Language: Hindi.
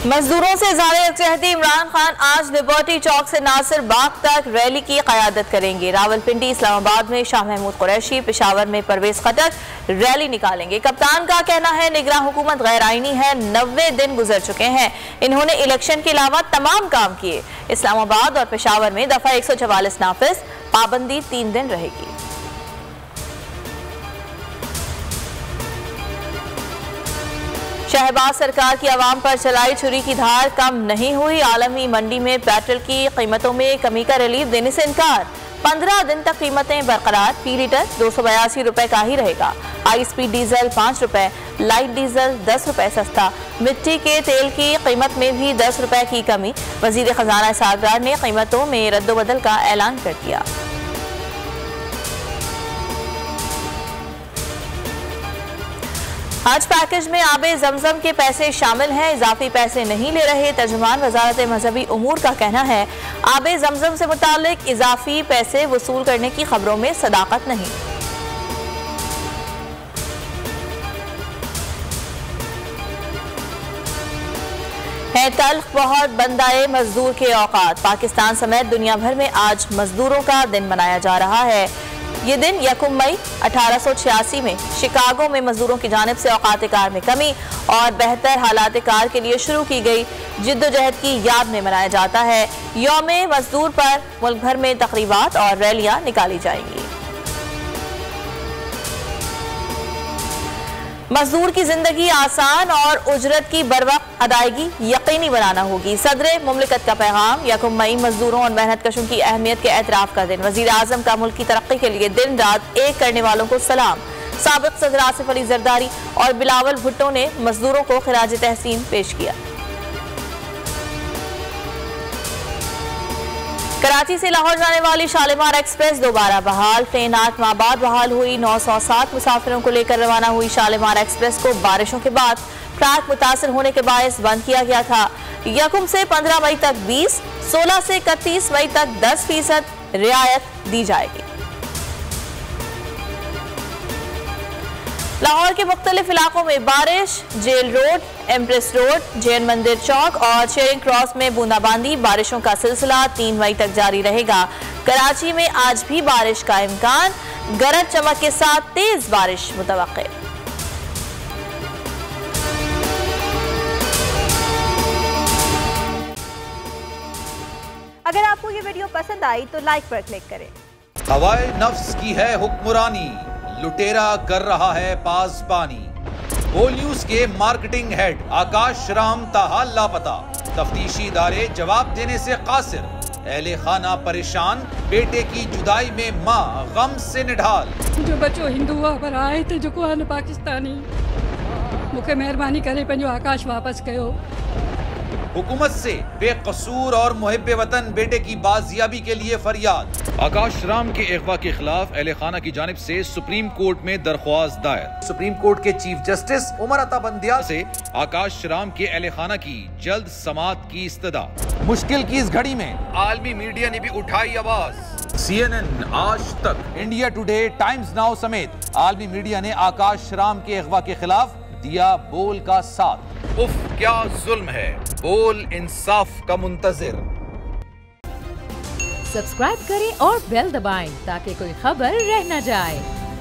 मजदूरों से इज़हार यकजहती इमरान खान आज लिबर्टी चौक से नासिर बाग तक रैली की क़यादत करेंगे। रावलपिंडी, इस्लामाबाद में शाह महमूद कुरैशी, पेशावर में परवेज खटक रैली निकालेंगे। कप्तान का कहना है निगरान हुकूमत गैर आईनी है, 90 दिन गुजर चुके हैं, इन्होंने इलेक्शन के अलावा तमाम काम किए। इस्लामाबाद और पेशावर में दफा 144 नाफिज, पाबंदी 3 दिन रहेगी। शहबाज सरकार की आवाम पर चलाई छुरी की धार कम नहीं हुई। आलमी मंडी में पेट्रोल की कीमतों में कमी का रिलीफ देने से इनकार। 15 दिन तक कीमतें बरकरार। फी लीटर 282 रुपए का ही रहेगा। हाई स्पीड डीजल 5 रुपए, लाइट डीजल 10 रुपए सस्ता। मिट्टी के तेल की कीमत में भी 10 रुपए की कमी। वजीर खजाना सागरार ने कीमतों में रद्दोबदल का ऐलान कर दिया। हज पैकेज में आबे जमजम के पैसे शामिल हैं, इजाफी पैसे नहीं ले रहे। तर्जुमान वजारत मजहबी उमूर का कहना है आबे जमजम से मुतालिक इजाफी पैसे वसूल करने की खबरों में सदाकत नहीं। है तल्ख बहुत बंदाए मजदूर के औकात। पाकिस्तान समेत दुनिया भर में आज मजदूरों का दिन मनाया जा रहा है। ये दिन 1 मई 1886 में शिकागो में मजदूरों की जानिब से औकात कार में कमी और बेहतर हालात कार के लिए शुरू की गई जिद्दोजहद की याद में मनाया जाता है। यौम मजदूर पर मुल्क भर में तकरीबात और रैलियां निकाली जाएंगी। मजदूर की जिंदगी आसान और उजरत की बरवक्त अदायगी यकीनी बनाना होगी। सदर मुमलिकत का पैगाम। 1 मई मजदूरों और मेहनत कशों की अहमियत के एतराफ़ का दिन। वज़ीर आज़म का मुल्क की तरक्की के लिए दिन रात एक करने वालों को सलाम। साबिक़ सदर आसिफ अली जरदारी और बिलावल भुट्टो ने मजदूरों को खिराज तहसीन पेश किया। कराची से लाहौर जाने वाली शालीमार एक्सप्रेस दोबारा बहाल। ट्रेन 8 माह बाद बहाल हुई। 907 मुसाफिरों को लेकर रवाना हुई शालीमार एक्सप्रेस को बारिशों के बाद ट्रैक मुतासर होने के बायस बंद किया गया था। 1 से 15 मई तक 20, 16 से 31 मई तक 10% रियायत दी जाएगी। लाहौर के मुख्तलिफ इलाकों में बारिश। Jail road, Empress road, Jain Mandir Chowk और चेरिंग क्रॉस में बूंदाबांदी। बारिशों का सिलसिला 3 मई तक जारी रहेगा। कराची में आज भी बारिश का इम्कान। गरज चमक के साथ तेज बारिश मुतवक्के। अगर आपको ये वीडियो पसंद आई तो लाइक पर क्लिक करें। हवाए नफ्स की है हुक्मरानी, लुटेरा कर रहा है पासबानी। बोल न्यूज के मार्केटिंग हेड आकाश राम ताहा लापता। तफ्तीशी इदारे जवाब देने से कासिर। अहले खाना परेशान, बेटे की जुदाई में माँ गम से निढाल। जो बच्चो हिंदू पर आए थे जो को पाकिस्तानी, मुझे मेहरबानी करे पंहिंजो आकाश वापस कयो। हुकूमत से बेकसूर और मुहिब्बे वतन बेटे की बाजियाबी के लिए फरियाद। आकाश राम के अगवा के खिलाफ अहले खाना की जानिब से सुप्रीम कोर्ट में दरख्वास्त दायर। सुप्रीम कोर्ट के चीफ जस्टिस उमर अता बंदियाल से आकाश राम के अहले खाना की जल्द समाअत की इस्तदा। मुश्किल की इस घड़ी में आलमी मीडिया ने भी उठाई आवाज। CNN, आज तक, इंडिया टुडे, टाइम्स नाउ समेत आलमी मीडिया ने आकाश राम के अगवा के खिलाफ दिया बोल का साथ। उफ क्या जुल्म है, बोल इंसाफ का मुंतजिर। सब्सक्राइब करें और बेल दबाएं ताकि कोई खबर रह न जाए।